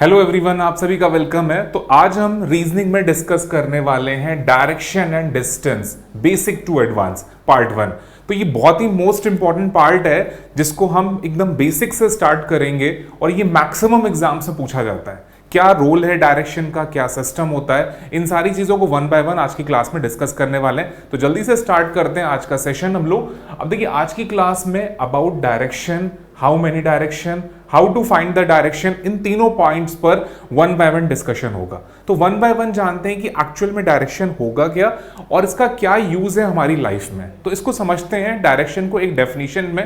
Hello everyone, आप सभी का वेलकम है। तो आज हम रीजनिंग में डिस्कस करने वाले हैं direction and distance basic to advance part 1। तो ये बहुत ही मोस्ट इंपॉर्टेंट पार्ट है जिसको हम एकदम बेसिक से स्टार्ट करेंगे और ये मैक्सिमम एग्जाम से पूछा जाता है। क्या रोल है डायरेक्शन का, क्या सिस्टम होता है, इन सारी चीजों को वन बाय वन आज की क्लास में डिस्कस करने वाले हैं। तो जल्दी से स्टार्ट करते हैं आज का सेशन हम लोग। अब देखिए आज की क्लास में about direction, how many direction, how to find the direction, इन तीनों पॉइंट्स पर वन बाय वन डिस्कशन होगा। तो वन बाय वन जानते हैं कि एक्चुअल में डायरेक्शन होगा क्या और इसका क्या यूज है हमारी लाइफ में। तो इसको समझते हैं डायरेक्शन को एक डेफिनेशन में।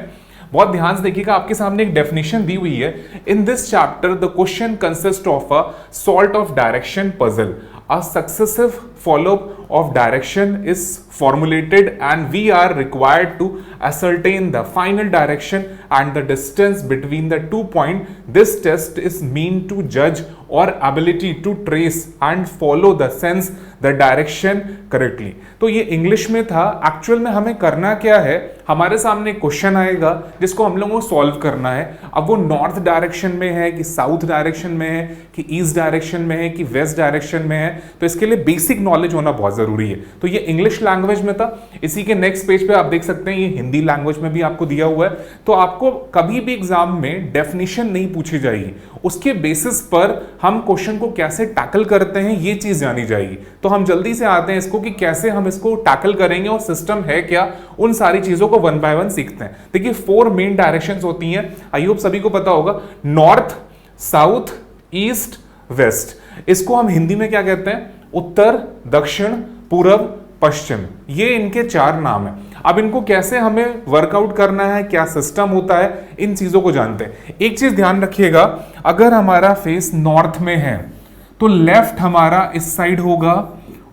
बहुत ध्यान से देखिएगा, आपके सामने एक डेफिनेशन दी हुई है। In this chapter the question consist of a sort of direction puzzle. A successive follow-up of direction is formulated and we are required to ascertain the final direction and the distance between the 2 points. This test is meant to judge our ability to trace and follow the sense the direction correctly. तो ये English में था। Actual में हमें करना क्या है, हमारे सामने क्वेश्चन आएगा जिसको हम लोगों को सॉल्व करना है। अब वो नॉर्थ डायरेक्शन में है कि साउथ डायरेक्शन में है कि ईस्ट डायरेक्शन में है कि वेस्ट डायरेक्शन में है, तो इसके लिए बेसिक नॉलेज होना बहुत जरूरी है। तो ये इंग्लिश लैंग्वेज में था। इसी के नेक्स्ट पेज पे आप देख सकते हैं ये हिंदी लैंग्वेज में भी आपको दिया हुआ है। तो आपको कभी भी एग्जाम में डेफिनेशन नहीं पूछी जाएगी, उसके बेसिस पर हम क्वेश्चन को कैसे टैकल करते हैं ये चीज जानी जाएगी। तो हम जल्दी से आते हैं इसको कि कैसे हम इसको टैकल करेंगे और सिस्टम है क्या, उन सारी चीजों को वन बाय वन सीखते हैं। देखिए 4 मेन डायरेक्शंस होती हैं, आई होप सभी को पता होगा। North, south, east, west. इसको हम हिंदी में क्या कहते हैं, उत्तर, दक्षिण, पूर्व, पश्चिम। ये इनके 4 नाम हैं। अब इनको कैसे हमें वर्कआउट करना है, क्या सिस्टम होता है, इन चीजों को जानते हैं। एक चीज ध्यान रखिएगा, अगर हमारा फेस नॉर्थ में है तो लेफ्ट हमारा इस साइड होगा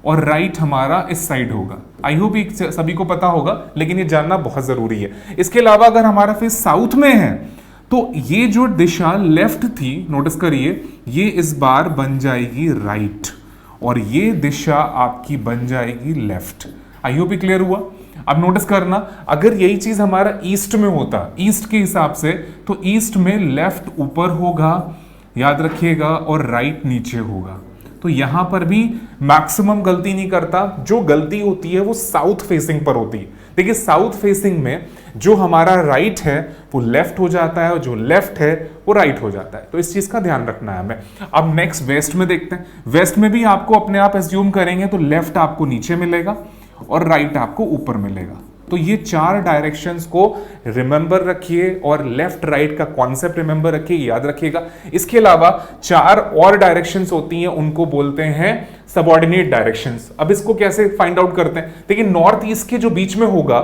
और राइट हमारा इस साइड होगा। आई होप सभी को पता होगा, लेकिन ये जानना बहुत जरूरी है। इसके अलावा अगर हमारा फेस साउथ में है तो ये जो दिशा लेफ्ट थी, नोटिस करिए, ये इस बार बन जाएगी राइट और ये दिशा आपकी बन जाएगी लेफ्ट। आई होप क्लियर हुआ। अब नोटिस करना, अगर यही चीज हमारा ईस्ट में होता, ईस्ट के हिसाब से, तो ईस्ट में लेफ्ट ऊपर होगा, याद रखिएगा, और राइट नीचे होगा। तो यहां पर भी मैक्सिमम गलती नहीं करता। जो गलती होती है वो साउथ फेसिंग पर होती है। देखिए साउथ फेसिंग में जो हमारा राइट है वो लेफ्ट हो जाता है और जो लेफ्ट है वो राइट हो जाता है। तो इस चीज का ध्यान रखना है हमें। अब नेक्स्ट वेस्ट में देखते हैं। वेस्ट में भी आपको अपने आप एज्यूम करेंगे तो लेफ्ट आपको नीचे मिलेगा और राइट आपको ऊपर मिलेगा। तो ये 4 डायरेक्शंस को रिमेंबर रखिए और लेफ्ट राइट का कॉन्सेप्ट रिमेंबर रखिए, याद रखिएगा। इसके अलावा 4 और डायरेक्शंस होती हैं, उनको बोलते हैं सबऑर्डिनेट डायरेक्शंस। अब इसको कैसे फाइंड आउट करते हैं, देखिए नॉर्थ ईस्ट के जो बीच में होगा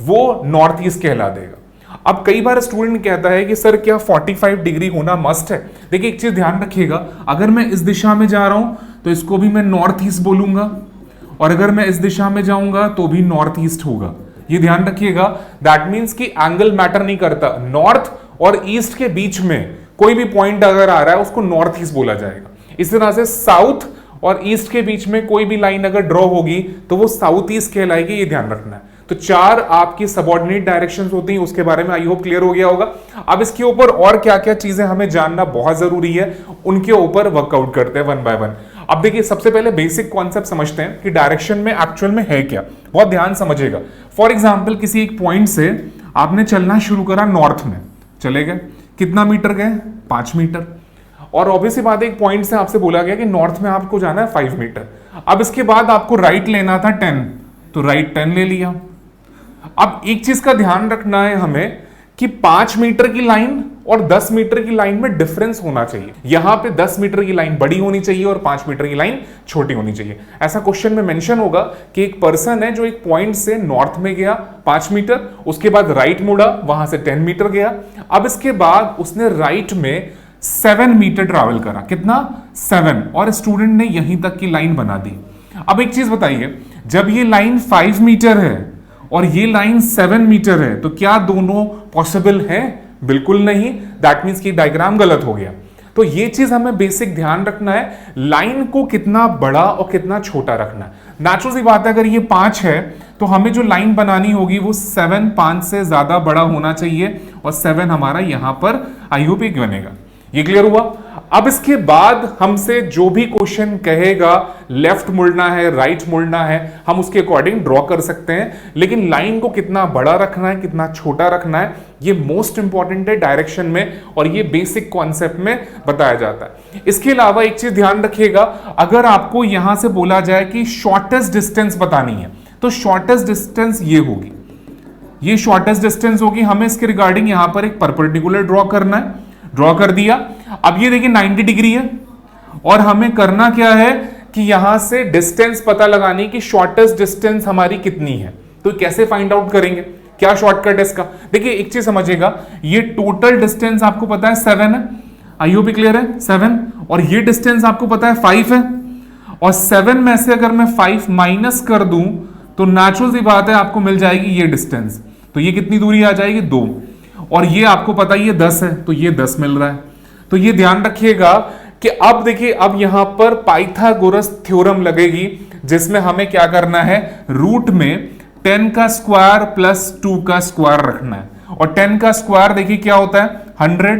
वो नॉर्थ ईस्ट कहला देगा। अब कई बार स्टूडेंट कहता है कि सर क्या 45 डिग्री होना मस्ट है। देखिए एक चीज ध्यान रखिएगा, अगर मैं इस दिशा में जा रहा हूं तो इसको भी मैं नॉर्थ ईस्ट बोलूंगा और अगर मैं इस दिशा में जाऊंगा तो भी नॉर्थ ईस्ट होगा। ये ध्यान रखिएगा। दैट मीन्स कि एंगल मैटर नहीं करता। नॉर्थ और ईस्ट के बीच में कोई भी पॉइंट अगर आ रहा है उसको नॉर्थ ईस्ट बोला जाएगा। इस तरह से साउथ और ईस्ट के बीच में कोई भी लाइन अगर ड्रॉ होगी तो वो साउथ ईस्ट कहलाएगी, ये ध्यान रखना है। तो 4 आपकी सबऑर्डिनेट डायरेक्शंस होती हैं, उसके बारे में आई होप क्लियर हो गया होगा। अब इसके ऊपर और क्या क्या चीजें हमें जानना बहुत जरूरी है, उनके ऊपर वर्कआउट करते हैं वन बाय वन। अब देखिए सबसे पहले बेसिक कॉन्सेप्ट समझते हैं कि डायरेक्शन में एक्चुअल में है क्या। बहुत ध्यान समझिएगा। फॉर एग्जाम्पल किसी एक पॉइंट से आपने चलना शुरू करा, नॉर्थ में चले गए, कितना मीटर गए, 5 मीटर। और ऑब्वियसली बात है, एक पॉइंट से आपसे बोला गया कि नॉर्थ में आपको जाना है 5 मीटर। अब इसके बाद आपको राइट लेना था 10, तो राइट 10 ले लिया। अब एक चीज का ध्यान रखना है हमें कि 5 मीटर की लाइन और 10 मीटर की लाइन में डिफरेंस होना चाहिए। यहां पे 10 मीटर की लाइन बड़ी होनी चाहिए और 5 मीटर की लाइन छोटी होनी चाहिए। ऐसा क्वेश्चन में मेंशन होगा कि एक पर्सन है जो एक पॉइंट से नॉर्थ में गया 5 मीटर, उसके बाद राइट मुड़ा, वहां से 10 मीटर गया। अब इसके बाद उसने राइट में 7 मीटर ट्रैवल करा। कितना? 7। और स्टूडेंट ने यहीं तक की लाइन बना दी। अब एक चीज बताइए, जब ये लाइन 5 मीटर है और ये लाइन 7 मीटर है तो क्या दोनों पॉसिबल है? बिल्कुल नहीं। दैट मीन्स कि डायग्राम गलत हो गया। तो ये चीज हमें बेसिक ध्यान रखना है, लाइन को कितना बड़ा और कितना छोटा रखना है। नेचुरल सी बात है, अगर ये 5 है तो हमें जो लाइन बनानी होगी वो 7 5 से ज्यादा बड़ा होना चाहिए और 7 हमारा यहां पर आई होप बनेगा। ये क्लियर हुआ। अब इसके बाद हमसे जो भी क्वेश्चन कहेगा, लेफ्ट मुड़ना है, राइट मुड़ना है, हम उसके अकॉर्डिंग ड्रॉ कर सकते हैं, लेकिन लाइन को कितना बड़ा रखना है, कितना छोटा रखना है, ये मोस्ट इंपॉर्टेंट है डायरेक्शन में, और ये बेसिक कॉन्सेप्ट में बताया जाता है। इसके अलावा एक चीज ध्यान रखिएगा, अगर आपको यहां से बोला जाए कि शॉर्टेस्ट डिस्टेंस बतानी है, तो शॉर्टेस्ट डिस्टेंस ये होगी, ये शॉर्टेस्ट डिस्टेंस होगी। हमें इसके रिगार्डिंग यहां पर एक परपेंडिकुलर ड्रॉ करना है, ड्रॉ कर दिया। अब ये देखिए 90 डिग्री है, और हमें करना क्या है कि यहां से डिस्टेंस पता लगानी कि शॉर्टेस्ट डिस्टेंस हमारी कितनी है। तो कैसे फाइंड आउट करेंगे, क्या शॉर्टकट है इसका? देखिए एक चीज समझिएगा, ये टोटल डिस्टेंस आपको पता है 7 है, आई होप क्लियर है, 7, और ये डिस्टेंस आपको पता है 5 है, और 7 में से अगर मैं 5 माइनस कर दूं तो नेचुरल सी बात है आपको मिल जाएगी ये डिस्टेंस। तो ये कितनी दूरी आ जाएगी, 2, और ये आपको पता है ये 10 है, तो ये 10 मिल रहा है। तो ये ध्यान रखिएगा कि अब देखिए, अब यहां पर पाइथागोरस थ्योरम लगेगी, जिसमें हमें क्या करना है, रूट में 10 का स्क्वायर प्लस 2 का स्क्वायर रखना है, और 10 का स्क्वायर देखिए क्या होता है 100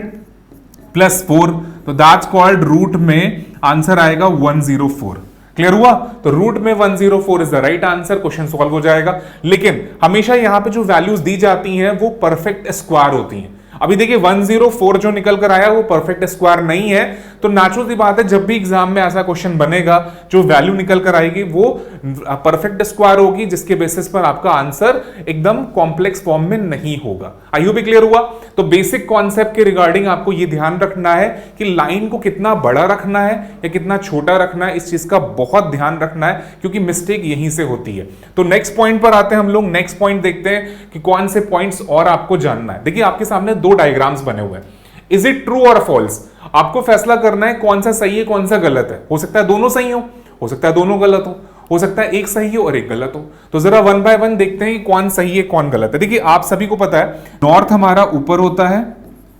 प्लस 4, तो दैट्स कॉल्ड, रूट में आंसर आएगा 104। क्लियर हुआ? तो रूट में 104 is the right answer, question solve हो जाएगा। लेकिन हमेशा यहां पे जो वैल्यूज दी जाती हैं वो परफेक्ट स्क्वायर होती हैं। अभी देखिए 104 जो निकल कर आया वो परफेक्ट स्क्वायर नहीं है, तो नेचुरल सी बात है जब भी एग्जाम में ऐसा क्वेश्चन बनेगा, जो वैल्यू निकल कर आएगी वो परफेक्ट स्क्वायर होगी, जिसके बेसिस पर आपका आंसर एकदम कॉम्प्लेक्स फॉर्म में नहीं होगा। आई होप क्लियर हुआ? तो बेसिक कॉन्सेप्ट के रिगार्डिंग आपको ये ध्यान रखना है कि लाइन को कितना बड़ा रखना है या कितना छोटा रखना है, इस चीज का बहुत ध्यान रखना है, क्योंकि मिस्टेक यहीं से होती है। तो नेक्स्ट पॉइंट पर आते हैं हम लोग। नेक्स्ट पॉइंट देखते हैं कि कौन से पॉइंट्स और आपको जानना है। देखिए आपके सामने 2 डायग्राम्स बने हुए हैं, इज इट ट्रू और फॉल्स? आपको फैसला करना है कौन सा सही है कौन सा गलत है। हो सकता है दोनों सही हो सकता है दोनों गलत हो सकता है एक सही हो और एक गलत हो। तो जरा 1 बाय 1 देखते हैं कि कौन सही है कौन गलत है। देखिए आप सभी को पता है नॉर्थ हमारा ऊपर होता है,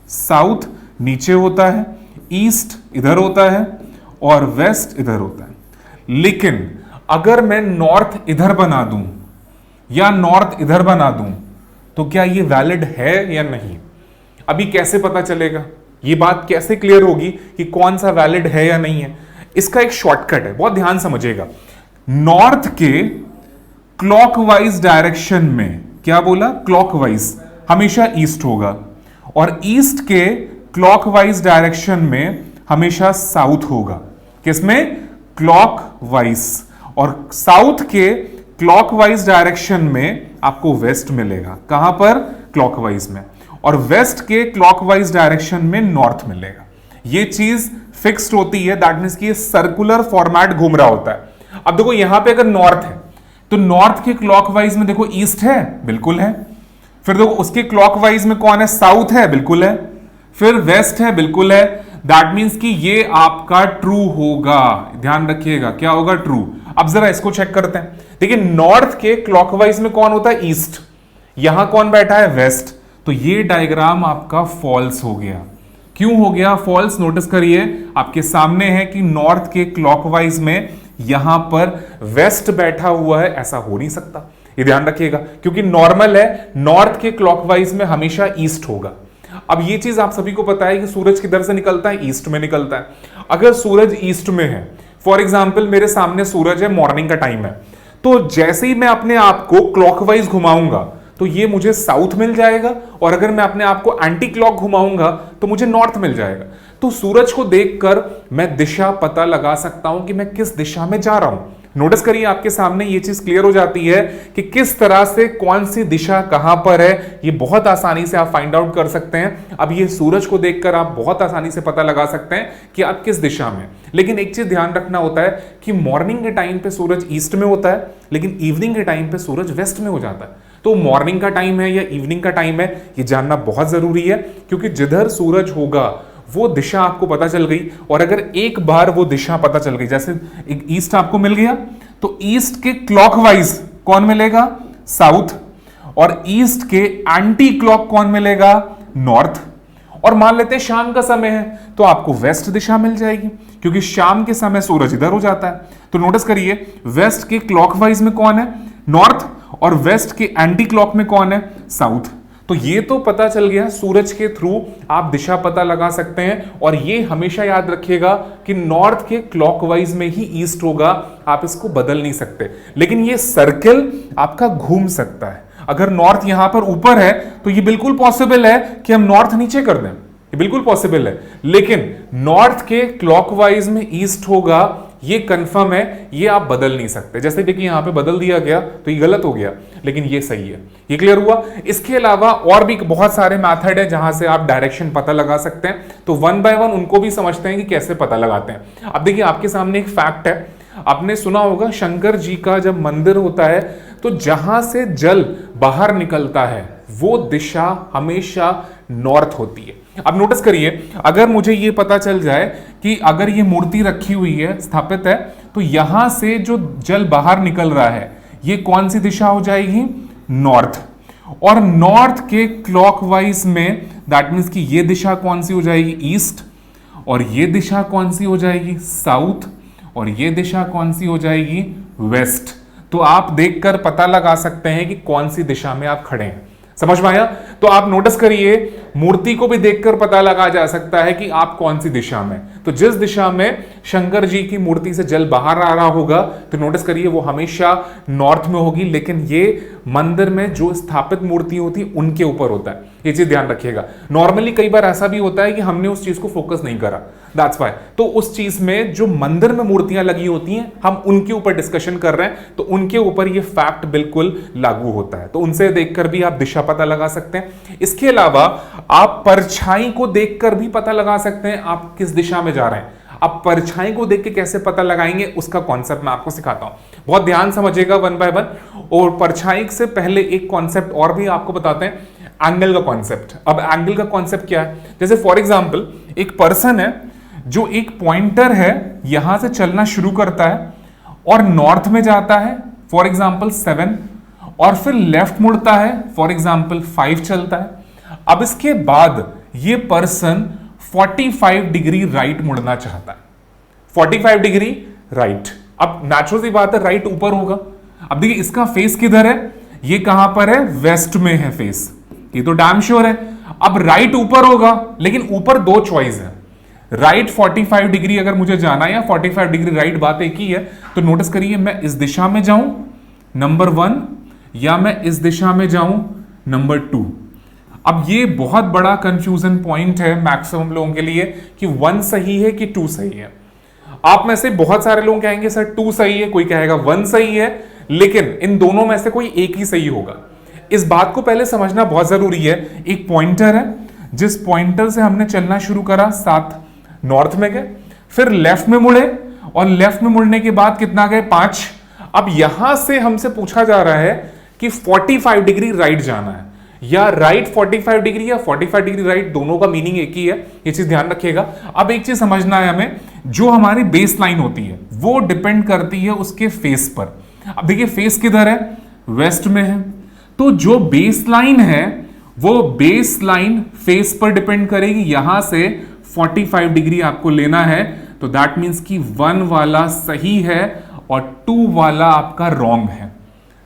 साउथ नीचे होता है, ईस्ट इधर होता है और वेस्ट इधर होता है। लेकिन अगर मैं नॉर्थ इधर बना दूं या नॉर्थ इधर बना दूं तो क्या ये वैलिड है या नहीं? अभी कैसे पता चलेगा, ये बात कैसे क्लियर होगी कि कौन सा वैलिड है या नहीं है? इसका एक शॉर्टकट है, बहुत ध्यान समझिएगा। नॉर्थ के क्लॉकवाइज डायरेक्शन में, क्या बोला, क्लॉकवाइज, हमेशा ईस्ट होगा, और ईस्ट के क्लॉकवाइज डायरेक्शन में हमेशा साउथ होगा। किसमें? क्लॉकवाइज। और साउथ के क्लॉकवाइज डायरेक्शन में आपको वेस्ट मिलेगा। कहां पर? क्लॉकवाइज में। और वेस्ट के क्लॉकवाइज डायरेक्शन में नॉर्थ मिलेगा। ये चीज फिक्स्ड होती है, दैट मींस कि ये सर्कुलर फॉर्मेट घूम रहा होता है। अब देखो यहां पे अगर नॉर्थ है तो नॉर्थ के क्लॉकवाइज में देखो ईस्ट है, बिल्कुल है। फिर देखो उसके क्लॉकवाइज में कौन है? साउथ है, बिल्कुल है। फिर वेस्ट है, बिल्कुल है। दैट मींस कि ये आपका ट्रू होगा। ध्यान रखिएगा, क्या होगा? ट्रू। अब जरा इसको चेक करते हैं। देखिए नॉर्थ के क्लॉकवाइज में कौन होता है? ईस्ट। यहां कौन बैठा है? वेस्ट। तो ये डायग्राम आपका फॉल्स हो गया। क्यों हो गया फॉल्स? नोटिस करिए, आपके सामने है कि नॉर्थ के क्लॉकवाइज में यहां पर वेस्ट बैठा हुआ है, ऐसा हो नहीं सकता। ये ध्यान रखिएगा, क्योंकि नॉर्मल है नॉर्थ के क्लॉकवाइज में हमेशा ईस्ट होगा। अब ये चीज आप सभी को पता है कि सूरज किधर से निकलता है? ईस्ट में निकलता है। अगर सूरज ईस्ट में है, फॉर एग्जाम्पल मेरे सामने सूरज है, मॉर्निंग का टाइम है, तो जैसे ही मैं अपने आप को क्लॉकवाइज घुमाऊंगा तो ये मुझे साउथ मिल जाएगा, और अगर मैं अपने आप को एंटी क्लॉक घुमाऊंगा तो मुझे नॉर्थ मिल जाएगा। तो सूरज को देखकर मैं दिशा पता लगा सकता हूं कि मैं किस दिशा में जा रहा हूं। नोटिस करिए आपके सामने ये चीज क्लियर हो जाती है कि किस तरह से कौन सी दिशा कहां पर है, ये बहुत आसानी से आप फाइंड आउट कर सकते हैं। अब ये सूरज को देखकर आप बहुत आसानी से पता लगा सकते हैं कि आप किस दिशा में। लेकिन एक चीज ध्यान रखना होता है कि मॉर्निंग के टाइम पे सूरज ईस्ट में होता है, लेकिन इवनिंग के टाइम पे सूरज वेस्ट में हो जाता है। तो मॉर्निंग का टाइम है या इवनिंग का टाइम है, ये जानना बहुत जरूरी है, क्योंकि जिधर सूरज होगा वो दिशा आपको पता चल गई। और अगर एक बार वो दिशा पता चल गई, जैसे एक ईस्ट आपको मिल गया, तो ईस्ट के क्लॉकवाइज कौन मिलेगा? साउथ। और ईस्ट के एंटी क्लॉक कौन मिलेगा? नॉर्थ। और मान लेते हैं शाम का समय है तो आपको वेस्ट दिशा मिल जाएगी, क्योंकि शाम के समय सूरज इधर हो जाता है। तो नोटिस करिए वेस्ट के क्लॉकवाइज में कौन है? नॉर्थ। और वेस्ट के एंटी क्लॉक में कौन है? साउथ। तो ये तो पता चल गया, सूरज के थ्रू आप दिशा पता लगा सकते हैं। और ये हमेशा याद रखिएगा कि नॉर्थ के क्लॉकवाइज में ही ईस्ट होगा, आप इसको बदल नहीं सकते। लेकिन ये सर्किल आपका घूम सकता है। अगर नॉर्थ यहां पर ऊपर है तो ये बिल्कुल पॉसिबल है कि हम नॉर्थ नीचे कर दें, ये बिल्कुल पॉसिबल है। लेकिन नॉर्थ के क्लॉकवाइज में ईस्ट होगा, ये कंफर्म है, ये आप बदल नहीं सकते। जैसे देखिए यहां पे बदल दिया गया तो ये गलत हो गया, लेकिन ये सही है। ये क्लियर हुआ। इसके अलावा और भी बहुत सारे मेथड है जहां से आप डायरेक्शन पता लगा सकते हैं। तो वन बाय वन उनको भी समझते हैं कि कैसे पता लगाते हैं। अब देखिए आपके सामने एक फैक्ट है, आपने सुना होगा शंकर जी का जब मंदिर होता है तो जहां से जल बाहर निकलता है वो दिशा हमेशा नॉर्थ होती है। अब नोटिस करिए, अगर मुझे ये पता चल जाए कि अगर ये मूर्ति रखी हुई है, स्थापित है, तो यहां से जो जल बाहर निकल रहा है ये कौन सी दिशा हो जाएगी? नॉर्थ। और नॉर्थ के क्लॉकवाइज में दैट मीन्स कि ये दिशा कौन सी हो जाएगी? ईस्ट। और ये दिशा कौन सी हो जाएगी? साउथ। और ये दिशा कौन सी हो जाएगी? वेस्ट। तो आप देखकर पता लगा सकते हैं कि कौन सी दिशा में आप खड़े हैं। समझ में आया? तो आप नोटिस करिए, मूर्ति को भी देखकर पता लगा जा सकता है कि आप कौन सी दिशा में। तो जिस दिशा में शंकर जी की मूर्ति से जल बाहर आ रहा होगा तो नोटिस करिए वो हमेशा नॉर्थ में होगी। लेकिन ये मंदिर में जो स्थापित मूर्ति होती है उनके ऊपर होता है, ये चीज ध्यान रखिएगा। नॉर्मली कई बार ऐसा भी होता है कि हमने उस चीज को फोकस नहीं करा, दैट्स व्हाई। तो उस चीज में जो मंदिर में मूर्तियां लगी होती हैं हम उनके ऊपर डिस्कशन कर रहे हैं, तो उनके ऊपर ये फैक्ट बिल्कुल लागू होता है। तो उनसे देखकर भी आप दिशा पता लगा सकते हैं। इसके अलावा आप परछाई को देखकर भी पता लगा सकते हैं आप किस दिशा में जा रहे हैं। अब परछाई को देख के कैसे पता लगाएंगे उसका कॉन्सेप्ट मैं आपको सिखाता हूं, बहुत ध्यान समझिएगा वन बाय वन। और परछाई से पहले एक कॉन्सेप्ट और भी आपको बताते हैं, एंगल का कॉन्सेप्ट। अब एंगल का कॉन्सेप्ट क्या है? जैसे फॉर एग्जांपल एक पर्सन है जो एक पॉइंटर है, यहां से चलना शुरू करता है और नॉर्थ में जाता है, फॉर एग्जांपल 7, और फिर लेफ्ट मुड़ता है, फॉर एग्जांपल 5 चलता है। अब इसके बाद ये पर्सन 45 डिग्री राइट मुड़ना चाहता है, 45 डिग्री राइट। अब नेचुरल सी बात है, राइट ऊपर होगा। अब देखिए इसका फेस किधर है? ये कहां पर है? वेस्ट में है फेस, ये तो डैम श्योर है। अब राइट ऊपर होगा, लेकिन ऊपर दो चॉइस है, राइट 45 डिग्री अगर मुझे जाना है या 45 डिग्री राइट, बात एक ही है। तो नोटिस करिए, मैं इस दिशा में जाऊं नंबर 1 या मैं इस दिशा में जाऊं नंबर 2। अब ये बहुत बड़ा कंफ्यूजन पॉइंट है मैक्सिमम लोगों के लिए कि 1 सही है कि 2 सही है। आप में से बहुत सारे लोग कहेंगे सर 2 सही है, कोई कहेगा 1 सही है, लेकिन इन दोनों में से कोई एक ही सही होगा। इस बात को पहले समझना बहुत जरूरी है। एक पॉइंटर है, जिस पॉइंटर से हमने चलना शुरू करा 7 नॉर्थ में गए, फिर लेफ्ट में मुड़े और लेफ्ट में मुड़ने के बाद कितना गए? 5। अब यहां से हमसे पूछा जा रहा है कि 45 डिग्री राइट जाना है या राइट 45 डिग्री या 45 डिग्री राइट, दोनों का मीनिंग एक ही है, ये चीज ध्यान रखिएगा। अब एक चीज समझना है हमें, जो हमारी बेस लाइन होती है वो डिपेंड करती है उसके फेस पर। अब देखिए फेस किधर है? वेस्ट में है। तो जो बेस लाइन है वो बेस लाइन फेस पर डिपेंड करेगी। यहां से 45 डिग्री आपको लेना है, तो दैट मीन्स कि 1 वाला सही है और 2 वाला आपका रॉन्ग है।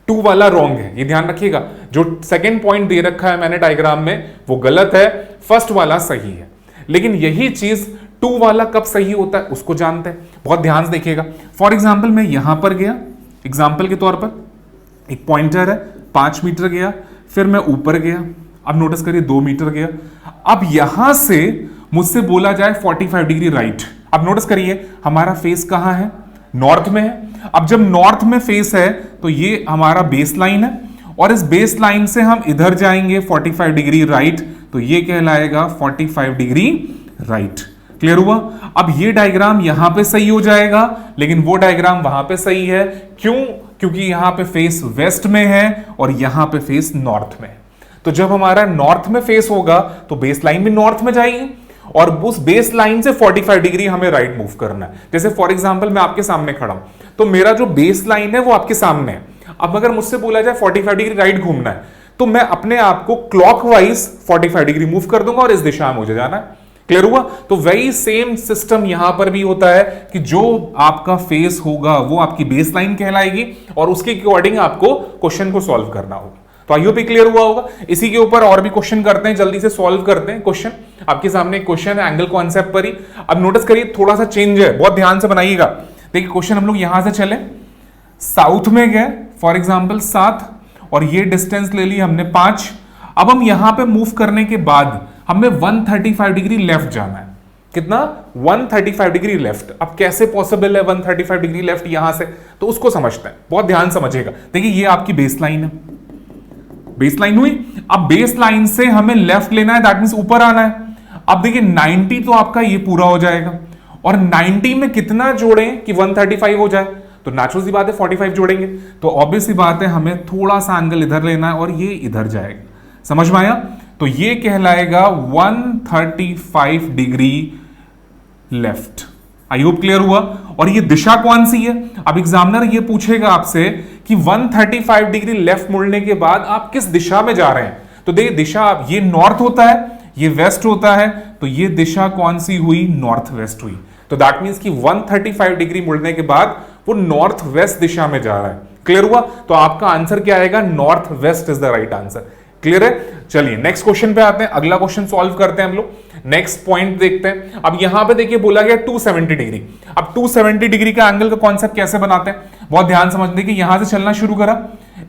2 वाला रॉन्ग है, ये ध्यान रखिएगा। जो सेकंड पॉइंट दे रखा है मैंने डायग्राम में वो गलत है, फर्स्ट वाला सही है। लेकिन यही चीज 2 वाला कब सही होता है उसको जानते हैं, बहुत ध्यान से देखिएगा। फॉर एग्जाम्पल मैं यहां पर गया, एग्जाम्पल के तौर पर एक पॉइंटर है, 5 मीटर गया, फिर मैं ऊपर गया, अब नोटिस करिए 2 मीटर गया। अब यहां से मुझसे बोला जाए 45 डिग्री राइट। अब नोटिस करिए हमारा फेस कहां है? नॉर्थ में है। अब जब नॉर्थ में फेस है तो ये हमारा बेस लाइन है, और इस बेस लाइन से हम इधर जाएंगे 45 डिग्री राइट, तो ये कहलाएगा 45 डिग्री राइट। क्लियर हुआ? अब ये डायग्राम यहां पे सही हो जाएगा, लेकिन वो डायग्राम वहां पे सही है। क्यों? क्योंकि यहां पे फेस वेस्ट में है और यहां पे फेस नॉर्थ में है। तो जब हमारा नॉर्थ में फेस होगा तो बेस लाइन भी नॉर्थ में जाएगी, और उस बेस लाइन से 45 डिग्री हमें राइट मूव करना है। जैसे फॉर एग्जांपल मैं आपके सामने खड़ा हूं, तो मेरा जो बेस लाइन है वो आपके सामने है। अब अगर मुझसे बोला जाए 45 डिग्री राइट घूमना है, तो मैं अपने आप को क्लॉकवाइज 45 डिग्री मूव कर दूंगा और इस दिशा में मुझे जाना है। क्लियर हुआ? तो वही सेम सिस्टम यहां पर भी होता है कि जो आपका फेस होगा वो आपकी बेस लाइन कहलाएगी और उसके अकॉर्डिंग आपको क्वेश्चन को सॉल्व करना होगा। तो आई होप क्लियर हुआ होगा। इसी के ऊपर और भी क्वेश्चन करते हैं, जल्दी से सॉल्व करते हैं क्वेश्चन। आपके सामने एक क्वेश्चन है एंगल कॉन्सेप्ट पर ही। अब नोटिस करिए थोड़ा सा चेंज है, बहुत ध्यान से बनाइएगा। देखिए क्वेश्चन हम लोग यहां से चले, साउथ में गए फॉर एग्जाम्पल 7 और ये डिस्टेंस ले ली हमने 5। अब हम यहां पे मूव करने के बाद हमें 135 डिग्री लेफ्ट जाना है। कितना? 135 डिग्री लेफ्ट। अब कैसे पॉसिबल है 135 डिग्री लेफ्ट यहां से, तो उसको समझते हैं, बहुत ध्यान समझिएगा। देखिए ये आपकी बेस लाइन है, बेस लाइन हुई। अब बेस लाइन से हमें लेफ्ट लेना है, दैट मींस ऊपर आना है। अब देखिए 90 तो आपका ये पूरा हो जाएगा, और 90 में कितना जोड़ें कि 135 हो जाए, तो नेचुरल सी बात है 45 जोड़ेंगे। तो ऑब्वियस सी बात है हमें थोड़ा सा एंगल इधर लेना है और ये इधर जाएगा। समझ में आया? तो ये कहलाएगा 135 degree left. I hope clear हुआ। और ये दिशा कौन सी है? अब एग्जामिनर ये पूछेगा आपसे कि 135 डिग्री लेफ्ट मुड़ने के बाद आप किस दिशा में जा रहे हैं। तो देखिए दिशा, ये नॉर्थ होता है, ये वेस्ट होता है, तो ये दिशा कौन सी हुई? नॉर्थ वेस्ट हुई। तो दैट मींस कि 135 डिग्री मुड़ने के बाद वो नॉर्थ वेस्ट दिशा में जा रहा है। क्लियर हुआ? तो आपका आंसर क्या आएगा? North west is the right answer. Clear है? चलिए नेक्स्ट क्वेश्चन पे आते हैं, अगला क्वेश्चन सॉल्व करते हैं हम लोग। नेक्स्ट पॉइंट देखते हैं। अब यहां पे देखिए बोला गया 270 डिग्री। अब 270 डिग्री का एंगल का कॉन्सेप्ट कैसे बनाते हैं, बहुत ध्यान समझने की। यहां से चलना शुरू करा,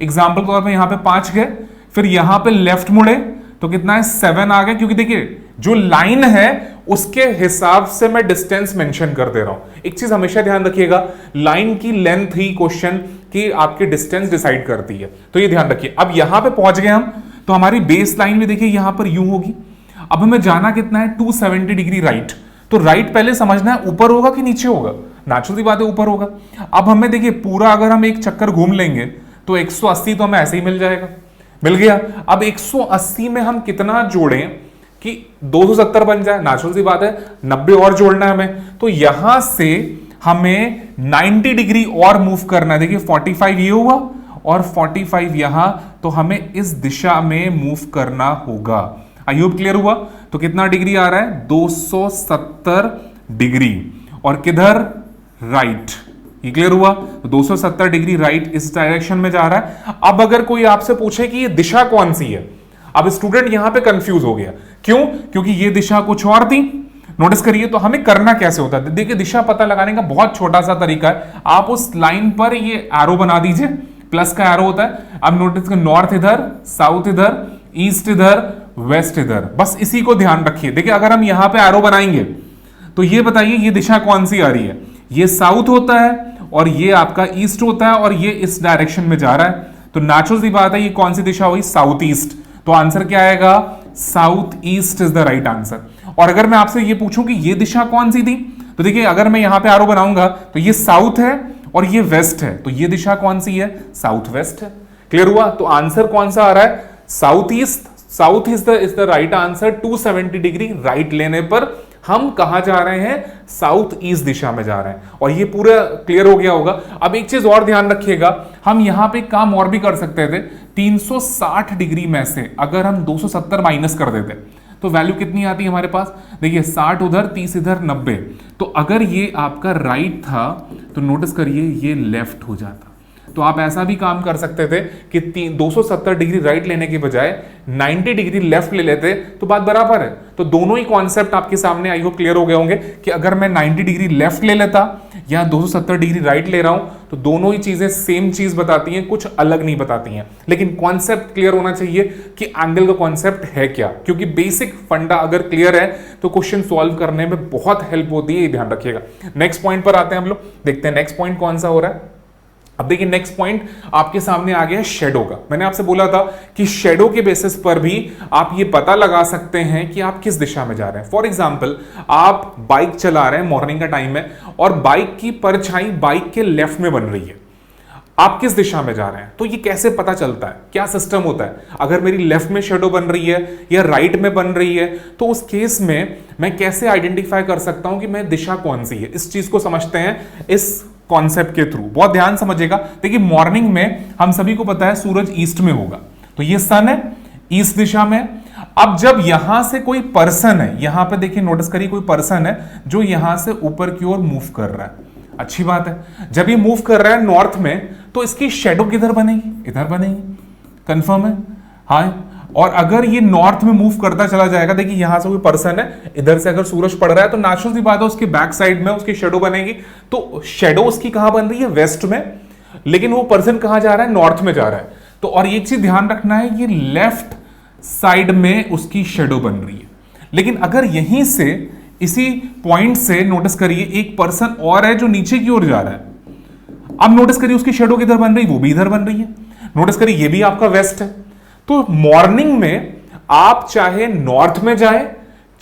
एग्जांपल के तौर पे यहां पे 5 गए, फिर यहां पे लेफ्ट मुड़े तो कितना है? 7 आ गए, क्योंकि देखिए जो लाइन है उसके हिसाब से मैं डिस्टेंस मेंशन कर दे रहा हूं। एक चीज हमेशा ध्यान रखिएगा, लाइन की लेंथ ही क्वेश्चन की आपकी डिस्टेंस डिसाइड करती है, तो ये ध्यान रखिए। अब यहां पे पहुंच गए हम, तो हमारी बेस लाइन में देखिए यहां पर यूं होगी। अब हमें जाना कितना है? 270 डिग्री राइट। तो राइट पहले समझना है ऊपर होगा कि नीचे होगा। नेचुरल सी बात है ऊपर होगा। अब हमें देखिए पूरा अगर हम एक चक्कर घूम लेंगे तो 180 तो हमें ऐसे ही मिल जाएगा, मिल गया। अब 180 में हम कितना जोड़ें कि 270 बन जाए? नेचुरल सी बात है 90 और जोड़ना है हमें। तो यहां से हमें 90 डिग्री और मूव करना है। देखिए 45 ये हुआ और 45 यहां, तो हमें इस दिशा में मूव करना होगा। आई होप क्लियर हुआ। तो कितना डिग्री आ रहा है? 270 डिग्री, और किधर? राइट। ये क्लियर हुआ। तो 270 डिग्री राइट इस डायरेक्शन में जा रहा है। अब अगर कोई आपसे पूछे कि ये दिशा कौन सी है, अब स्टूडेंट यहां पे कंफ्यूज हो गया। क्यों? क्योंकि ये दिशा कुछ और थी। नोटिस करिए, तो हमें करना कैसे होता है? देखिए दिशा पता लगाने का बहुत छोटा सा तरीका है। आप उस लाइन पर ये एरो बना दीजिए, प्लस का एरो होता है। अब नोटिस कर, नॉर्थ इधर, साउथ इधर, ईस्ट इधर, वेस्ट इधर, बस इसी को ध्यान रखिए। देखिए अगर हम यहां पे एरो बनाएंगे तो ये बताइए ये दिशा कौन सी आ रही है? ये साउथ होता है और ये आपका ईस्ट होता है, और ये इस डायरेक्शन में जा रहा है। तो नेचुरल सी बात है ये कौन सी दिशा हुई? South east. तो आंसर क्या आएगा? South east is the right answer. और अगर मैं आपसे ये पूछूं कि ये दिशा कौन सी थी, तो देखिए अगर मैं यहां पे एरो बनाऊंगा तो ये साउथ है और ये वेस्ट है, तो ये दिशा कौन सी है? साउथ वेस्ट है। क्लियर हुआ? तो आंसर कौन सा आ रहा है? South east. South is the right answer. 270 degree right लेने पर हम कहां जा रहे हैं? साउथ ईस्ट दिशा में जा रहे हैं। और ये पूरा क्लियर हो गया होगा। अब एक चीज और ध्यान रखिएगा, हम यहां पे काम और भी कर सकते थे। 360 डिग्री में से अगर हम 270 माइनस कर देते तो वैल्यू कितनी आती है हमारे पास? देखिए 60 उधर, 30 इधर, 90। तो अगर ये आपका राइट था तो नोटिस करिए ये लेफ्ट हो जाता। तो आप ऐसा भी काम कर सकते थे कि 270 डिग्री राइट लेने के बजाय 90 डिग्री लेफ्ट ले लेते, तो बात बराबर है। तो दोनों ही कॉन्सेप्ट आपके सामने आई होप क्लियर हो गए होंगे कि अगर मैं 90 डिग्री लेफ्ट ले लेता या 270 डिग्री राइट ले रहा हूं, तो दोनों ही चीजें सेम चीज बताती हैं, कुछ अलग नहीं बताती हैं। लेकिन कॉन्सेप्ट क्लियर होना चाहिए कि एंगल का कॉन्सेप्ट है क्या, क्योंकि बेसिक फंडा अगर क्लियर है तो क्वेश्चन सॉल्व करने में बहुत हेल्प होती है, ये ध्यान रखिएगा। नेक्स्ट पॉइंट पर आते हैं हम लोग, देखते हैं नेक्स्ट पॉइंट कौन सा हो रहा है। अब देखिए नेक्स्ट पॉइंट आपके सामने आ गया है शेडो का। मैंने आपसे बोला था कि शेडो के बेसिस पर भी आप ये पता लगा सकते हैं कि आप किस दिशा में जा रहे हैं। फॉर एग्जांपल आप बाइक चला रहे हैं, मॉर्निंग का टाइम है, और बाइक की परछाई बाइक के लेफ्ट में बन रही है। आप किस दिशा में जा रहे हैं? तो ये कैसे पता चलता है? क्या सिस्टम होता है? अगर मेरी लेफ्ट में शेडो बन रही है या राइट में बन रही है, तो उस केस में मैं कैसे आइडेंटिफाई कर सकता हूं कि मैं दिशा कौन सी है? इस चीज को समझते हैं इस कॉन्सेप्ट के थ्रू। बहुत ध्यान समझिएगा। देखिए मॉर्निंग में हम सभी को पता है सूरज ईस्ट में होगा, तो ये सन है ईस्ट दिशा में। अब जब यहां से कोई पर्सन है, यहां पे देखिए नोटिस करिए कोई पर्सन है जो यहां से ऊपर की ओर मूव कर रहा है। अच्छी बात है। जब ये मूव कर रहा है नॉर्थ में, तो इसकी शेडो किधर बनेगी? इधर बनेगी। कंफर्म है? हाँ, और अगर ये नॉर्थ में मूव करता चला जाएगा, देखिए यहां से कोई पर्सन है, इधर से अगर सूरज पड़ रहा है तो नेचुरल सी बात है उसकी बैक साइड में उसकी शेडो बनेगी। तो शेडो उसकी कहां बन रही है? वेस्ट में, लेकिन वो पर्सन कहां जा रहा है? नॉर्थ में जा रहा है। तो और एक चीज ध्यान रखना है, ये लेफ्ट साइड में उसकी शेडो बन रही है। लेकिन अगर यहीं से इसी पॉइंट से नोटिस करिए एक पर्सन और है जो नीचे की ओर जा रहा है, अब नोटिस करिए उसकी शेडो किधर बन रही है? वो भी इधर बन रही है। नोटिस करिए ये भी आपका वेस्ट है। तो मॉर्निंग में आप चाहे नॉर्थ में जाएं,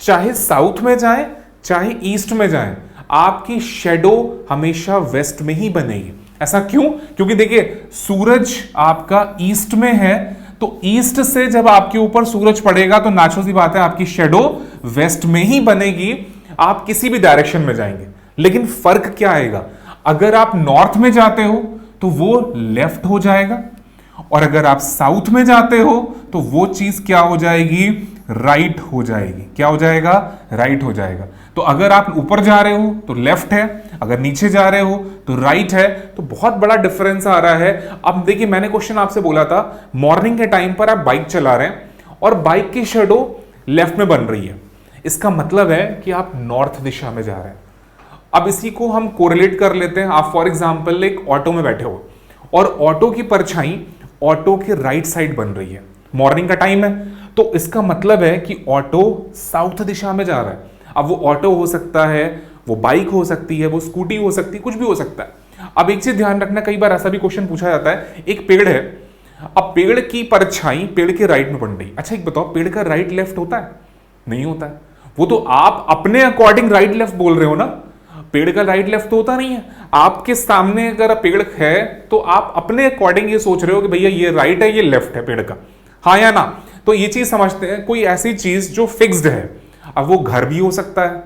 चाहे साउथ में जाएं, चाहे ईस्ट में जाएं, आपकी शेडो हमेशा वेस्ट में ही बनेगी। ऐसा क्यों? क्योंकि देखिए सूरज आपका ईस्ट में है, तो ईस्ट से जब आपके ऊपर सूरज पड़ेगा तो नेचुरल सी बात है आपकी शेडो वेस्ट में ही बनेगी, आप किसी भी डायरेक्शन में जाएंगे। लेकिन फर्क क्या आएगा? अगर आप नॉर्थ में जाते हो तो वो लेफ्ट हो जाएगा, और अगर आप साउथ में जाते हो तो वो चीज क्या हो जाएगी? राइट हो जाएगी। क्या हो जाएगा? राइट हो जाएगा। तो अगर आप ऊपर जा रहे हो तो लेफ्ट है, अगर नीचे जा रहे हो तो राइट है। तो बहुत बड़ा डिफरेंस आ रहा है। अब देखिए मैंने क्वेश्चन आपसे बोला था, मॉर्निंग के टाइम पर आप बाइक चला रहे हैं और बाइक की शेडो लेफ्ट में बन रही है, इसका मतलब है कि आप नॉर्थ दिशा में जा रहे हैं। अब इसी को हम कोरिलेट कर लेते हैं। आप फॉर एग्जाम्पल एक ऑटो में बैठे हो और ऑटो की परछाई ऑटो के राइट साइड बन रही है, मॉर्निंग का टाइम है, तो इसका मतलब है कि ऑटो साउथ दिशा में जा रहा है। अब वो ऑटो हो सकता है, वो बाइक हो सकती है, वो स्कूटी हो सकती है, कुछ भी हो सकता है। अब एक चीज ध्यान रखना, कई बार ऐसा भी क्वेश्चन पूछा जाता है, एक पेड़ है, अब पेड़ की परछाई पेड़ के राइट में पड़ रही। अच्छा एक बताओ, पेड़ का राइट लेफ्ट होता है? नहीं होता है। वो तो आप अपने अकॉर्डिंग राइट लेफ्ट बोल रहे हो ना, पेड़ का राइट लेफ्ट तो होता नहीं है। आपके सामने अगर पेड़ है तो आप अपने अकॉर्डिंग ये सोच रहे हो कि भैया ये राइट है, ये लेफ्ट है पेड़ का, हाँ या ना? तो ये चीज समझते हैं, कोई ऐसी चीज जो फिक्स्ड है, अब वो घर भी हो सकता है,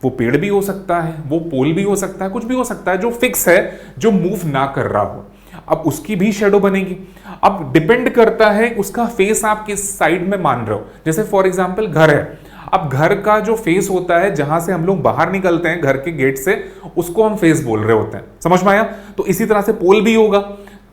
वो पेड़ भी हो सकता है, वो पोल भी हो सकता है, कुछ भी हो सकता है जो फिक्स है, जो मूव ना कर रहा हो, अब उसकी भी शेडो बनेगी। अब डिपेंड करता है उसका फेस आप किस साइड में मान रहे हो। जैसे फॉर एग्जाम्पल घर है, अब घर का जो फेस होता है जहां से हम लोग बाहर निकलते हैं घर के गेट से, उसको हम फेस बोल रहे होते हैं। समझ में आया? तो इसी तरह से पोल भी होगा,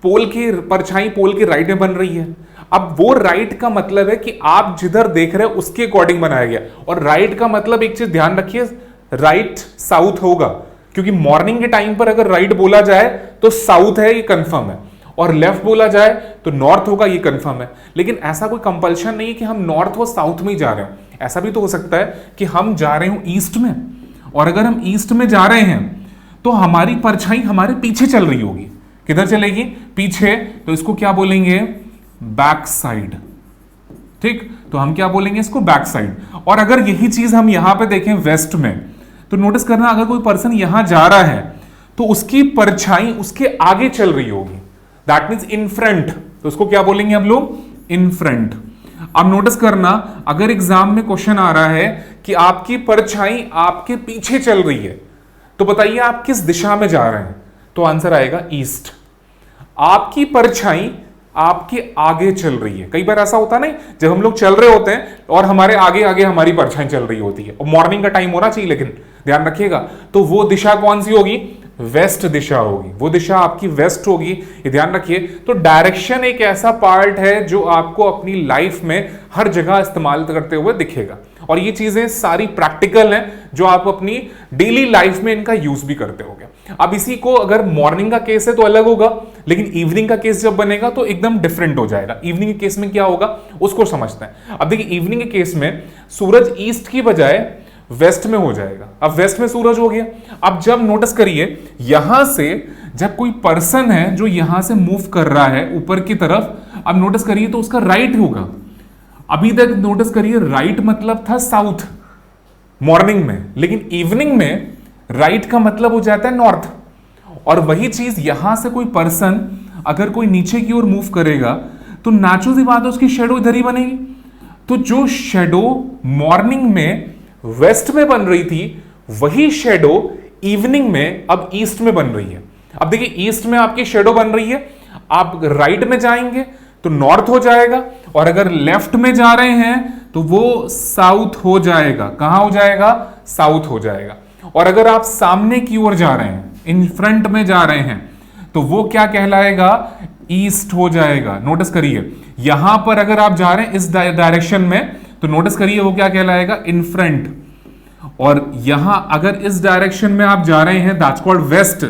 पोल की परछाई पोल के राइट में बन रही है। अब वो राइट का मतलब है कि आप जिधर देख रहे हो उसके अकॉर्डिंग बनाया गया, और राइट का मतलब एक चीज ध्यान रखिए, राइट साउथ होगा, क्योंकि मॉर्निंग के टाइम पर अगर राइट बोला जाए तो साउथ है, ये कंफर्म है, और लेफ्ट बोला जाए तो नॉर्थ होगा, ये कंफर्म है। लेकिन ऐसा कोई कंपल्शन नहीं है कि हम नॉर्थ और साउथ में ही जा रहे हो। ऐसा भी तो हो सकता है कि हम जा रहे हो ईस्ट में, और अगर हम ईस्ट में जा रहे हैं तो हमारी परछाई हमारे पीछे चल रही होगी। किधर चलेगी? पीछे। तो इसको क्या बोलेंगे? Back side. ठीक, तो हम क्या बोलेंगे इसको? Back side. और अगर यही चीज हम यहां पे देखें वेस्ट में, तो नोटिस करना, अगर कोई पर्सन यहां जा रहा है तो उसकी परछाई उसके आगे चल रही होगी, दैट मीन्स इन फ्रंट। तो उसको क्या बोलेंगे हम लोग? In front. अब नोटिस करना, अगर एग्जाम में क्वेश्चन आ रहा है कि आपकी परछाई आपके पीछे चल रही है, तो बताइए आप किस दिशा में जा रहे हैं? तो आंसर आएगा ईस्ट। आपकी परछाई आपके आगे चल रही है। कई बार ऐसा होता नहीं, जब हम लोग चल रहे होते हैं और हमारे आगे आगे हमारी परछाई चल रही होती है, और मॉर्निंग का टाइम होना चाहिए, लेकिन ध्यान रखिएगा, तो वो दिशा कौन सी होगी? वेस्ट दिशा होगी। वो दिशा आपकी वेस्ट होगी, ये ध्यान रखिए। तो डायरेक्शन एक ऐसा पार्ट है जो आपको अपनी लाइफ में हर जगह इस्तेमाल करते हुए दिखेगा, और ये चीजें सारी प्रैक्टिकल हैं जो आप अपनी डेली लाइफ में इनका यूज भी करते होगे। अब इसी को अगर मॉर्निंग का केस है तो अलग होगा, लेकिन इवनिंग का केस जब बनेगा तो एकदम डिफरेंट हो जाएगा। इवनिंग के केस में क्या होगा उसको समझते हैं। अब देखिए इवनिंग के केस में सूरज ईस्ट की बजाय वेस्ट में हो जाएगा। अब वेस्ट में सूरज हो गया। अब जब नोटिस करिए यहां से जब कोई पर्सन है जो यहां से मूव कर रहा है ऊपर की तरफ, अब नोटिस करिए तो उसका राइट होगा। अभी तक नोटिस करिए राइट मतलब था साउथ मॉर्निंग में, लेकिन इवनिंग में राइट का मतलब हो जाता है नॉर्थ। और वही चीज यहां से कोई पर्सन अगर कोई नीचे की ओर मूव करेगा तो नेचुरल सी बात है उसकी शेडो इधर ही बनेगी। तो जो शेडो मॉर्निंग में वेस्ट में बन रही थी, वही शेडो इवनिंग में अब ईस्ट में बन रही है। अब देखिए ईस्ट में आपकी शेडो बन रही है, आप राइट में जाएंगे तो नॉर्थ हो जाएगा, और अगर लेफ्ट में जा रहे हैं तो वो साउथ हो जाएगा। कहां हो जाएगा? साउथ हो जाएगा। और अगर आप सामने की ओर जा रहे हैं, इन फ्रंट में जा रहे हैं, तो वो क्या कहलाएगा? ईस्ट हो जाएगा। नोटिस करिए यहां पर अगर आप जा रहे हैं इस डायरेक्शन में तो नोटिस करिए वो क्या कहलाएगा, इन फ्रंट। और यहां अगर इस डायरेक्शन में आप जा रहे हैं दैट्स कॉल्ड वेस्ट,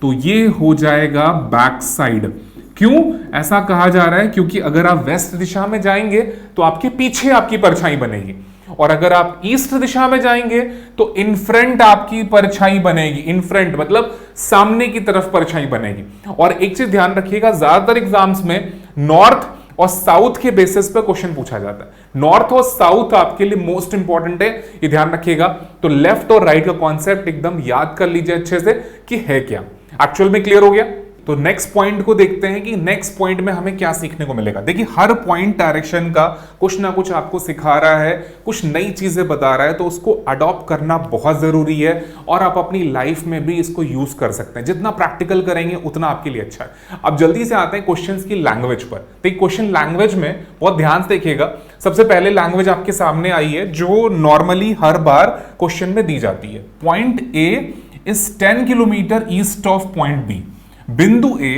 तो ये हो जाएगा बैक साइड। क्यों ऐसा कहा जा रहा है, क्योंकि अगर आप वेस्ट दिशा में जाएंगे तो आपके पीछे आपकी परछाई बनेगी, और अगर आप ईस्ट दिशा में जाएंगे तो इन फ्रंट आपकी परछाई बनेगी। इन फ्रंट मतलब सामने की तरफ परछाई बनेगी। और एक चीज ध्यान रखिएगा, ज्यादातर एग्जाम्स में नॉर्थ और साउथ के बेसिस पे क्वेश्चन पूछा जाता है। नॉर्थ और साउथ आपके लिए मोस्ट इंपॉर्टेंट है, ये ध्यान रखिएगा। तो लेफ्ट और राइट का कॉन्सेप्ट एकदम याद कर लीजिए अच्छे से कि है क्या। एक्चुअल में क्लियर हो गया। तो नेक्स्ट पॉइंट को देखते हैं कि नेक्स्ट पॉइंट में हमें क्या सीखने को मिलेगा। देखिए हर पॉइंट डायरेक्शन का कुछ ना कुछ आपको सिखा रहा है, कुछ नई चीजें बता रहा है, तो उसको अडॉप्ट करना बहुत जरूरी है और आप अपनी लाइफ में भी इसको यूज कर सकते हैं। जितना प्रैक्टिकल करेंगे उतना आपके लिए अच्छा है। अब जल्दी से आते हैं क्वेश्चंस की लैंग्वेज पर। देखिए क्वेश्चन लैंग्वेज में बहुत ध्यान से देखिएगा। सबसे पहले लैंग्वेज आपके सामने आई है जो नॉर्मली हर बार क्वेश्चन में दी जाती है। Point A is 10 kilometre east of point B. बिंदु ए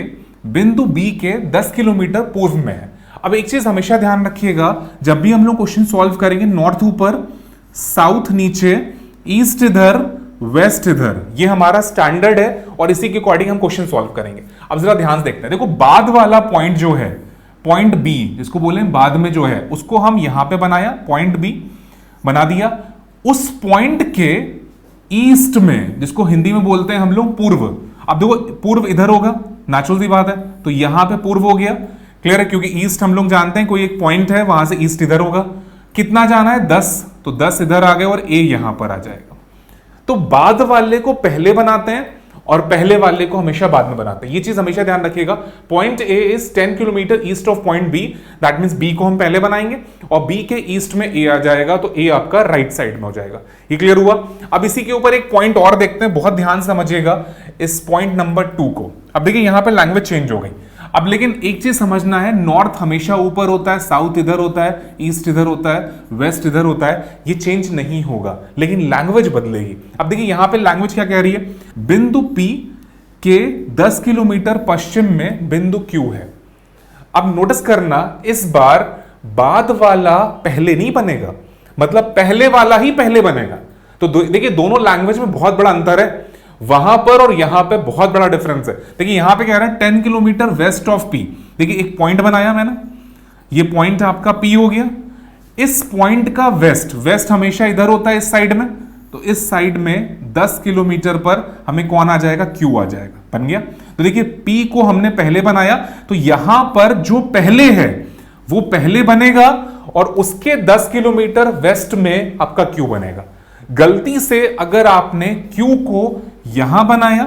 बिंदु बी के 10 किलोमीटर पूर्व में है। अब एक चीज हमेशा ध्यान रखिएगा, जब भी हम लोग क्वेश्चन सॉल्व करेंगे, नॉर्थ ऊपर, साउथ नीचे, ईस्ट इधर, वेस्ट इधर, ये हमारा स्टैंडर्ड है और इसी के अकॉर्डिंग हम क्वेश्चन सॉल्व करेंगे। अब जरा ध्यान से देखते हैं। देखो बाद वाला पॉइंट जो है, पॉइंट बी जिसको बोले बाद में जो है, उसको हम यहां पे बनाया, पॉइंट बी बना दिया। उस पॉइंट के ईस्ट में, जिसको हिंदी में बोलते हैं हम लोग पूर्व। अब देखो पूर्व इधर होगा, नेचुरल सी बात है, तो यहां पे पूर्व हो गया। क्लियर है, क्योंकि ईस्ट हम लोग जानते हैं कोई एक पॉइंट है, वहां से ईस्ट इधर होगा। कितना जाना है, 10, तो 10 इधर आ गए और ए यहां पर आ जाएगा। तो बाद वाले को पहले बनाते हैं और पहले वाले को हमेशा बाद में बनाते हैं। ये चीज हमेशा ध्यान रखिएगा। Point A is 10 kilometre east of point B, that means B को हम पहले बनाएंगे और बी के ईस्ट में ए आ जाएगा, तो ए आपका राइट साइड में हो जाएगा। ये क्लियर हुआ। अब इसी के ऊपर एक पॉइंट और देखते हैं, बहुत ध्यान से समझिएगा इस पॉइंट नंबर 2 को। अब देखिए यहां पर लैंग्वेज चेंज हो गई। अब लेकिन एक चीज समझना है, नॉर्थ हमेशा ऊपर होता है, साउथ इधर होता है, ईस्ट इधर होता है, वेस्ट इधर होता है, ये चेंज नहीं होगा, लेकिन लैंग्वेज बदलेगी। अब देखिए यहां पे लैंग्वेज क्या कह रही है, बिंदु P के 10 किलोमीटर पश्चिम में बिंदु Q है। अब नोटिस करना, इस बार बाद वाला पहले नहीं बनेगा, मतलब पहले वाला ही पहले बनेगा। तो देखिए दोनों लैंग्वेज में बहुत बड़ा अंतर है, वहां पर और यहां पे बहुत बड़ा डिफरेंस है। देखिए यहां पे कह रहे हैं 10 किलोमीटर वेस्ट ऑफ पी। देखिए एक पॉइंट बनाया मैंने, ये पॉइंट आपका पी हो गया। इस पॉइंट का वेस्ट, वेस्ट हमेशा इधर होता है इस साइड में, तो इस साइड में 10 किलोमीटर पर हमें कौन आ जाएगा, क्यू आ जाएगा। बन गया। तो देखिए पी को हमने पहले बनाया, तो यहां पर जो पहले है वो पहले बनेगा और उसके 10 किलोमीटर वेस्ट में आपका क्यू बनेगा। गलती से अगर आपने Q को यहां बनाया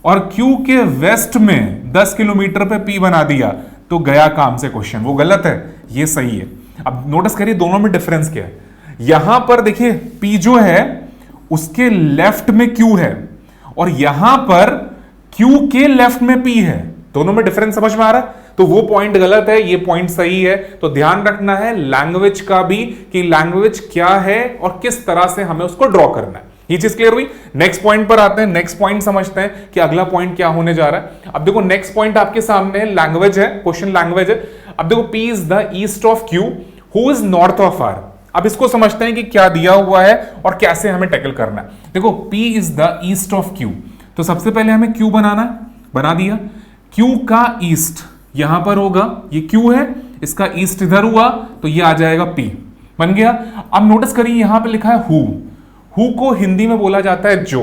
और Q के वेस्ट में 10 किलोमीटर पे P बना दिया, तो गया काम से क्वेश्चन, वो गलत है, ये सही है। अब नोटिस करिए दोनों में डिफरेंस क्या है। यहां पर देखिए P जो है उसके लेफ्ट में Q है और यहां पर Q के लेफ्ट में P है, दोनों में डिफरेंस समझ में आ रहा है। तो वो पॉइंट गलत है, ये पॉइंट सही है। तो ध्यान रखना है लैंग्वेज का भी, कि लैंग्वेज क्या है और किस तरह से हमें उसको ड्रॉ करना है। ये चीज क्लियर हुई। नेक्स्ट पॉइंट पर आते हैं, नेक्स्ट पॉइंट समझते हैं कि अगला पॉइंट क्या होने जा रहा है। अब देखो नेक्स्ट पॉइंट आपके सामने लैंग्वेज है, क्वेश्चन लैंग्वेज है। अब देखो P is the east of Q, who is north of R। अब इसको समझते हैं कि क्या दिया हुआ है और कैसे हमें टैकल करना है। देखो P is the east of Q, तो सबसे पहले हमें Q बनाना है, बना दिया। Q का ईस्ट यहां पर होगा, ये Q है, इसका ईस्ट इधर हुआ, तो ये आ जाएगा P, बन गया। अब नोटिस करिए यहां पे लिखा है हु। हु को हिंदी में बोला जाता है जो।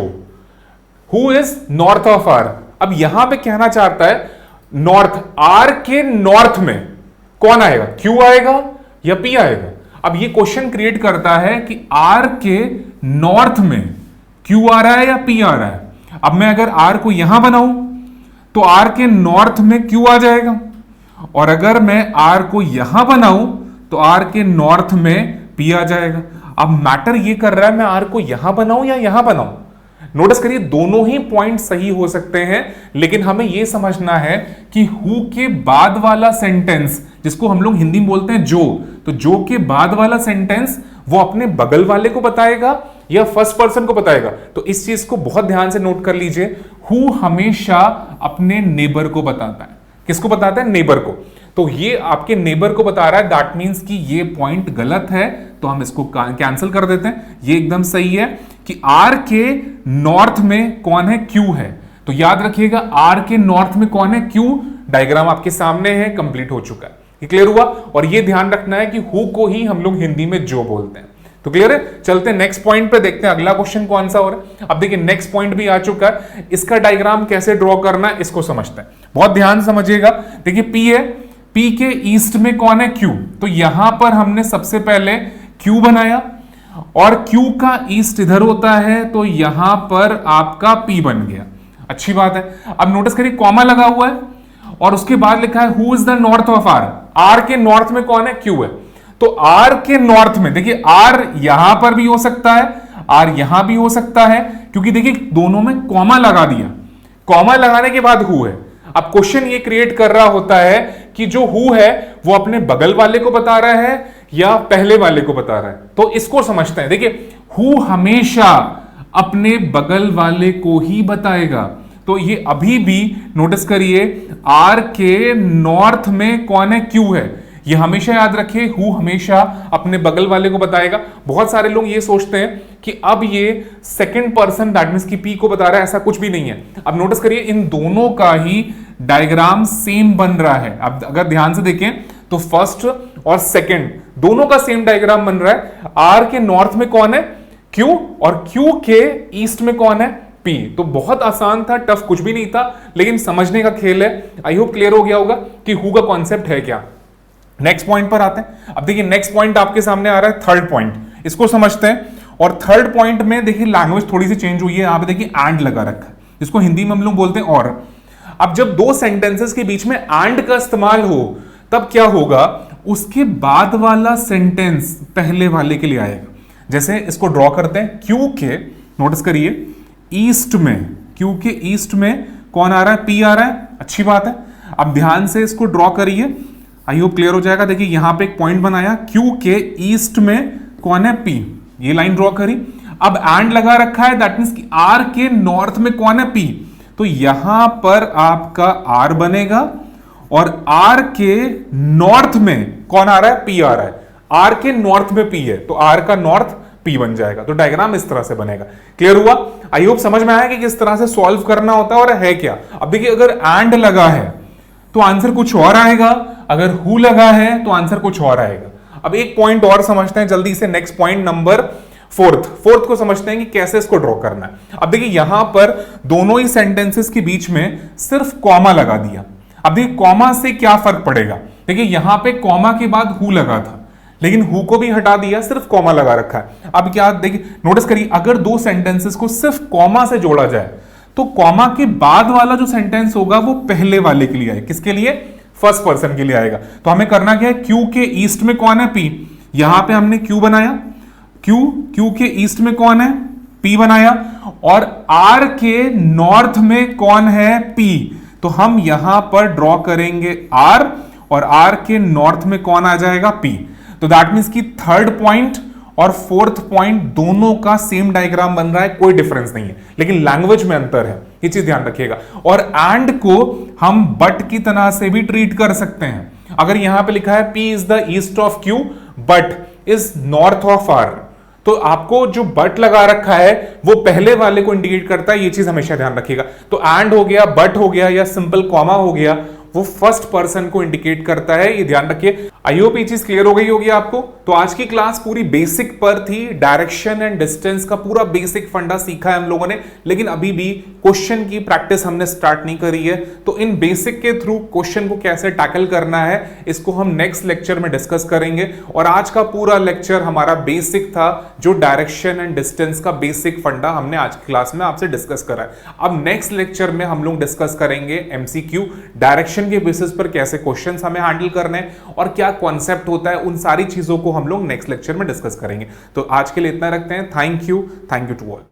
Who is north of R। अब यहां पे कहना चाहता है नॉर्थ, R के नॉर्थ में कौन आएगा, Q आएगा या P आएगा। अब ये क्वेश्चन क्रिएट करता है कि R के नॉर्थ में Q आ रहा है या P आ रहा है। अब मैं अगर R को यहां बनाऊं तो R के नॉर्थ में Q आ जाएगा, और अगर मैं R को यहां बनाऊं तो R के नॉर्थ में P आ जाएगा। अब मैटर ये कर रहा है मैं R को यहां बनाऊं या यहां बनाऊं। नोटिस करिए दोनों ही पॉइंट सही हो सकते हैं, लेकिन हमें यह समझना है कि हु के बाद वाला सेंटेंस, जिसको हम लोग हिंदी में बोलते हैं जो, तो जो के बाद वाला सेंटेंस वो अपने बगल वाले को बताएगा या फर्स्ट पर्सन को बताएगा। तो इस चीज को बहुत ध्यान से नोट कर लीजिए, हु हमेशा अपने नेबर को बताता है। किसको बताता है? नेबर को। तो ये आपके नेबर को बता रहा है, दैट मीन्स कि ये पॉइंट गलत है, तो हम इसको कैंसिल कर देते हैं। ये एकदम सही है कि आर के नॉर्थ में कौन है? क्यू है। तो याद रखिएगा आर के नॉर्थ में कौन है? क्यू। डायग्राम आपके सामने है, कंप्लीट हो चुका है। ये क्लियर हुआ? और ये ध्यान रखना है कि हु को ही हम लोग हिंदी में जो बोलते हैं। तो क्लियर है? चलते हैं नेक्स्ट पॉइंट पे, देखते हैं अगला क्वेश्चन कौन सा हो रहा है। अब देखिए नेक्स्ट पॉइंट भी आ चुका है, इसका डायग्राम कैसे ड्रॉ करना है इसको समझते हैं। बहुत ध्यान से समझिएगा। देखिए पी है, पी के ईस्ट में कौन है? क्यू। तो यहां पर हमने सबसे पहले क्यू बनाया और क्यू का ईस्ट इधर होता है, तो यहां पर आपका पी बन गया। अच्छी बात है। अब नोटिस करिए कॉमा लगा हुआ है और उसके बाद लिखा है who is the north of R. R के नॉर्थ में कौन है? क्यू है। तो आर के नॉर्थ में देखिए आर यहां पर भी हो सकता है, आर यहां भी हो सकता है, क्योंकि देखिए दोनों में कॉमा लगा दिया। कॉमा लगाने के बाद हु है। अब क्वेश्चन ये क्रिएट कर रहा होता है कि जो हु है वो अपने बगल वाले को बता रहा है या पहले वाले को बता रहा है। तो इसको समझते हैं। देखिए हु हमेशा अपने बगल वाले को ही बताएगा। तो ये अभी भी नोटिस करिए आर के नॉर्थ में कौन है? क्यू है। ये हमेशा याद रखिए, हु हमेशा अपने बगल वाले को बताएगा। बहुत सारे लोग ये सोचते हैं कि अब ये सेकंड पर्सन दैट मींस कि पी को बता रहा है, ऐसा कुछ भी नहीं है। अब नोटिस करिए इन दोनों का ही डायग्राम सेम बन रहा है। अब अगर ध्यान से देखें तो फर्स्ट और सेकंड दोनों का सेम डायग्राम बन रहा है। आर के नॉर्थ में कौन है? क्यू, और क्यू के ईस्ट में कौन है? पी। तो बहुत आसान था, टफ कुछ भी नहीं था, लेकिन समझने का खेल है। आई होप क्लियर हो गया होगा कि हु का कॉन्सेप्ट है क्या। नेक्स्ट पॉइंट पर आते हैं। अब देखिए नेक्स्ट पॉइंट आपके सामने आ रहा है थर्ड पॉइंट, इसको समझते हैं। और थर्ड पॉइंट में देखिए लैंग्वेज थोड़ी सी चेंज हुई है। यहां पे देखिए एंड लगा रखा है, जिसको हिंदी में हम लोग बोलते हैं और। अब जब दो सेंटेंसेस के बीच में एंड का इस्तेमाल हो तब क्या होगा? उसके बाद वाला सेंटेंस पहले वाले के लिए आएगा। जैसे इसको ड्रॉ करते हैं। क्यू के नोटिस करिए ईस्ट में, क्यू के ईस्ट में कौन आ रहा है? पी आ रहा है। अच्छी बात है। अब ध्यान से इसको ड्रॉ करिए, आई होप क्लियर हो जाएगा। देखिए यहां पे एक पॉइंट बनाया, क्यू के ईस्ट में कौन है? पी। ये लाइन ड्रॉ करी। अब एंड लगा रखा है, दैट मींस कि आर के नॉर्थ में कौन है? पी। तो यहां पर आपका आर बनेगा और आर के नॉर्थ में कौन आ रहा है? पी आ रहा है। आर के नॉर्थ में पी है, तो आर का नॉर्थ पी बन जाएगा। तो डायग्राम इस तरह से बनेगा। क्लियर हुआ? आई होप समझ में आया कि किस तरह से सॉल्व करना होता है और है क्या। अब देखिए अगर एंड लगा है तो आंसर कुछ और आएगा, अगर हु लगा है तो आंसर कुछ और आएगा। अब एक पॉइंट और समझते हैं जल्दी से, नेक्स्ट पॉइंट नंबर फोर्थ को समझते हैं कि कैसे इसको ड्रॉ करना है। अब देखिए यहां पर दोनों ही सेंटेंसेस के बीच में सिर्फ कॉमा लगा दिया। अब देखिए कॉमा से क्या फर्क पड़ेगा? देखिए यहां पे कॉमा के बाद हु लगा था, लेकिन हु को भी हटा दिया, सिर्फ कॉमा लगा रखा है। अब क्या देखिए नोटिस करिए, अगर दो सेंटेंसेस को सिर्फ कॉमा से जोड़ा जाए तो कॉमा के बाद वाला जो सेंटेंस होगा वो पहले वाले के लिए आएगा। किसके लिए? फर्स्ट पर्सन के लिए आएगा। तो हमें करना क्या है? क्यू के ईस्ट में कौन है? पी। यहां पे हमने क्यू बनाया, क्यू के ईस्ट में कौन है? पी बनाया। और आर के नॉर्थ में कौन है? पी। तो हम यहां पर ड्रॉ करेंगे आर, और आर के नॉर्थ में कौन आ जाएगा? पी। तो दैट मींस कि थर्ड पॉइंट और फोर्थ पॉइंट दोनों का सेम डायग्राम बन रहा है, कोई डिफरेंस नहीं है, लेकिन लैंग्वेज में अंतर है। ये चीज ध्यान रखिएगा। और एंड को हम बट की तरह से भी ट्रीट कर सकते हैं। अगर यहां पे लिखा है P is the east of Q but is north of R, तो आपको जो बट लगा रखा है वो पहले वाले को इंडिकेट करता है। ये चीज हमेशा ध्यान रखिएगा। तो एंड हो गया, बट हो गया या सिंपल कॉमा हो गया, वो फर्स्ट पर्सन को इंडिकेट करता है। ये ध्यान रखिए। आई होप ये चीज क्लियर हो गई होगी आपको। तो आज की क्लास पूरी बेसिक पर थी। डायरेक्शन एंड डिस्टेंस का पूरा बेसिक फंडा सीखा है हम लोगों ने, लेकिन अभी भी क्वेश्चन की प्रैक्टिस हमने स्टार्ट नहीं करी है। तो इन बेसिक के थ्रू क्वेश्चन को कैसे टैकल करना है इसको हम नेक्स्ट लेक्चर में डिस्कस करेंगे। और आज का पूरा लेक्चर हमारा बेसिक था, जो डायरेक्शन एंड डिस्टेंस का बेसिक फंडा हमने आज की क्लास में आपसे डिस्कस करा है। अब नेक्स्ट लेक्चर में हम लोग डिस्कस करेंगे एमसीक्यू, डायरेक्शन के बेसिस पर कैसे क्वेश्चंस हमें हैंडल करने और क्या कॉन्सेप्ट होता है, उन सारी चीजों को हम लोग नेक्स्ट लेक्चर में डिस्कस करेंगे। तो आज के लिए इतना रखते हैं। Thank you to all.